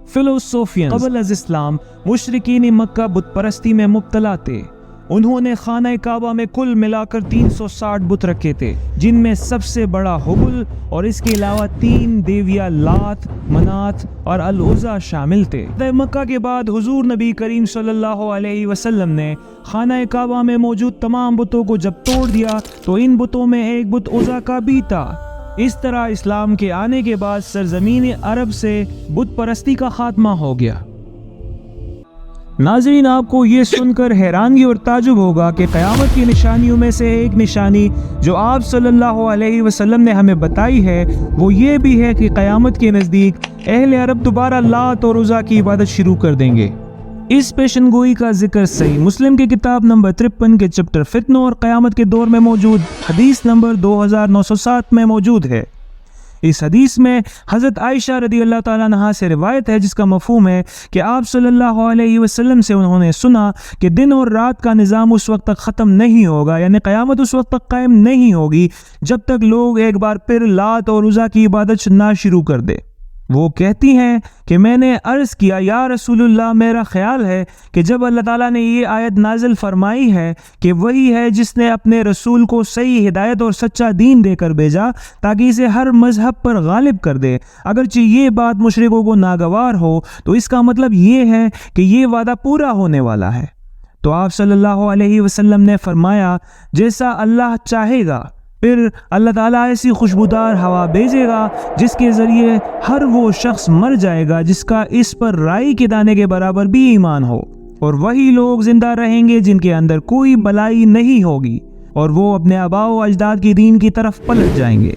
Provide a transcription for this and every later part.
فلسفیین قبل از اسلام مشرکین مکہ بت پرستی میں مبتلا تھے۔ انہوں نے خانہ کعبہ میں کل ملا کر 360 بت رکھے تھے، جن میں سب سے بڑا حبل اور اس کے علاوہ 3 دیویاں لات، منات اور العزیٰ شامل تھے۔ فتح مکہ کے بعد حضور نبی کریم صلی اللہ علیہ وسلم نے خانہ کعبہ میں موجود تمام بتوں کو جب توڑ دیا تو ان بتوں میں ایک بت عزیٰ کا بھی تھا۔ اس طرح اسلام کے آنے کے بعد سرزمین عرب سے بت پرستی کا خاتمہ ہو گیا۔ ناظرین، آپ کو یہ سن کر حیرانگی اور تعجب ہوگا کہ قیامت کی نشانیوں میں سے ایک نشانی جو آپ صلی اللہ علیہ وسلم نے ہمیں بتائی ہے وہ یہ بھی ہے کہ قیامت کے نزدیک اہل عرب دوبارہ لات اور عزیٰ کی عبادت شروع کر دیں گے۔ اس پیشن گوئی کا ذکر صحیح مسلم کی کتاب نمبر 53 کے چپٹر فتنوں اور قیامت کے دور میں موجود حدیث نمبر 2907 میں موجود ہے۔ اس حدیث میں حضرت عائشہ رضی اللہ تعالیٰ عنہا سے روایت ہے، جس کا مفہوم ہے کہ آپ صلی اللہ علیہ وسلم سے انہوں نے سنا کہ دن اور رات کا نظام اس وقت تک ختم نہیں ہوگا، یعنی قیامت اس وقت تک قائم نہیں ہوگی جب تک لوگ ایک بار پھر لات اور عزیٰ کی عبادت نہ شروع کر دے۔ وہ کہتی ہیں کہ میں نے عرض کیا، یا رسول اللہ، میرا خیال ہے کہ جب اللہ تعالیٰ نے یہ آیت نازل فرمائی ہے کہ وہی ہے جس نے اپنے رسول کو صحیح ہدایت اور سچا دین دے کر بھیجا تاکہ اسے ہر مذہب پر غالب کر دے، اگرچہ یہ بات مشرکوں کو ناگوار ہو تو اس کا مطلب یہ ہے کہ یہ وعدہ پورا ہونے والا ہے۔ تو آپ صلی اللہ علیہ وسلم نے فرمایا، جیسا اللہ چاہے گا۔ پھر اللہ تعالیٰ ایسی خوشبودار ہوا بھیجے گا جس کے ذریعے ہر وہ شخص مر جائے گا جس کا اس پر رائی کے دانے کے برابر بھی ایمان ہو، اور وہی لوگ زندہ رہیں گے جن کے اندر کوئی بلائی نہیں ہوگی، اور وہ اپنے آباء و اجداد کی دین کی طرف پلٹ جائیں گے۔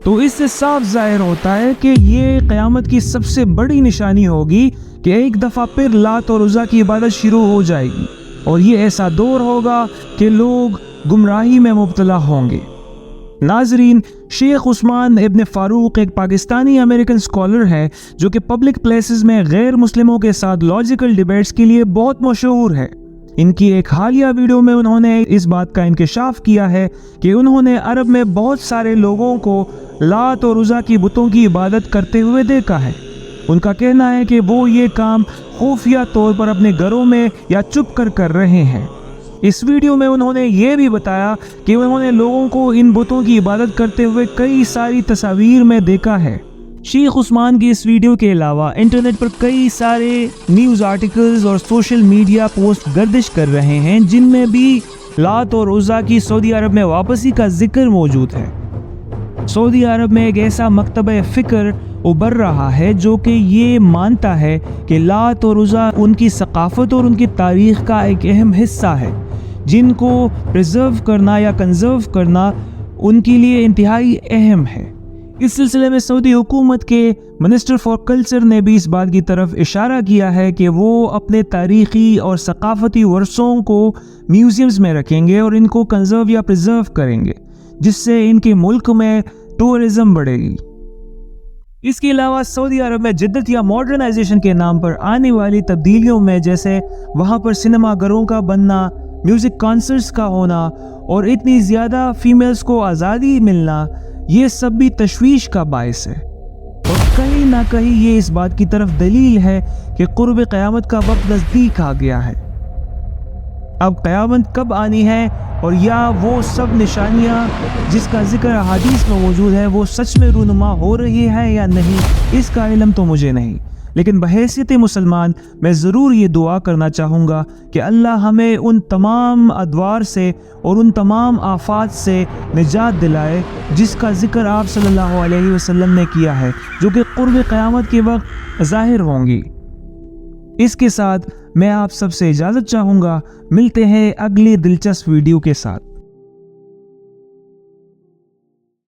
تو اس سے صاف ظاہر ہوتا ہے کہ یہ قیامت کی سب سے بڑی نشانی ہوگی کہ ایک دفعہ پھر لات اور عزیٰ کی عبادت شروع ہو جائے گی، اور یہ ایسا دور ہوگا کہ لوگ گمراہی میں مبتلا ہوں گے۔ ناظرین، شیخ عثمان ابن فاروق ایک پاکستانی امریکن اسکالر ہے جو کہ پبلک پلیسز میں غیر مسلموں کے ساتھ لاجیکل ڈیبیٹس کے لیے بہت مشہور ہے۔ ان کی ایک حالیہ ویڈیو میں انہوں نے اس بات کا انکشاف کیا ہے کہ انہوں نے عرب میں بہت سارے لوگوں کو لات اور عزیٰ کی بتوں کی عبادت کرتے ہوئے دیکھا ہے۔ ان کا کہنا ہے کہ وہ یہ کام خفیہ طور پر اپنے گھروں میں یا چھپ کر رہے ہیں۔ اس ویڈیو میں انہوں نے یہ بھی بتایا کہ انہوں نے لوگوں کو ان بتوں کی عبادت کرتے ہوئے کئی ساری تصاویر میں دیکھا ہے۔ شیخ عثمان کی اس ویڈیو کے علاوہ انٹرنیٹ پر کئی سارے نیوز آرٹیکلز اور سوشل میڈیا پوسٹ گردش کر رہے ہیں جن میں بھی لات اور عزیٰ کی سعودی عرب میں واپسی کا ذکر موجود ہے۔ سعودی عرب میں ایک ایسا مکتبہ فکر ابھر رہا ہے جو کہ یہ مانتا ہے کہ لات اور عزیٰ ان کی ثقافت اور ان کی تاریخ کا ایک اہم حصہ ہے، جن کو پریزرو کرنا یا کنزرو کرنا ان کے لیے انتہائی اہم ہے۔ اس سلسلے میں سعودی حکومت کے منسٹر فار کلچر نے بھی اس بات کی طرف اشارہ کیا ہے کہ وہ اپنے تاریخی اور ثقافتی ورثوں کو میوزیمز میں رکھیں گے اور ان کو کنزرو یا پریزرو کریں گے، جس سے ان کے ملک میں ٹورزم بڑھے گی۔ اس کے علاوہ سعودی عرب میں جدت یا ماڈرنائزیشن کے نام پر آنے والی تبدیلیوں میں جیسے وہاں پر سنیما گھروں کا بننا، میوزک کانسرٹس کا ہونا اور اتنی زیادہ فیمیلز کو آزادی ملنا، یہ سب بھی تشویش کا باعث ہے، اور کہیں نہ کہیں یہ اس بات کی طرف دلیل ہے کہ قرب قیامت کا وقت نزدیک آ گیا ہے۔ اب قیامت کب آنی ہے اور یا وہ سب نشانیاں جس کا ذکر احادیث میں موجود ہے وہ سچ میں رونما ہو رہی ہے یا نہیں، اس کا علم تو مجھے نہیں، لیکن بحیثیت مسلمان میں ضرور یہ دعا کرنا چاہوں گا کہ اللہ ہمیں ان تمام ادوار سے اور ان تمام آفات سے نجات دلائے جس کا ذکر آپ صلی اللہ علیہ وسلم نے کیا ہے، جو کہ قرب قیامت کے وقت ظاہر ہوں گی۔ اس کے ساتھ میں آپ سب سے اجازت چاہوں گا، ملتے ہیں اگلی دلچسپ ویڈیو کے ساتھ۔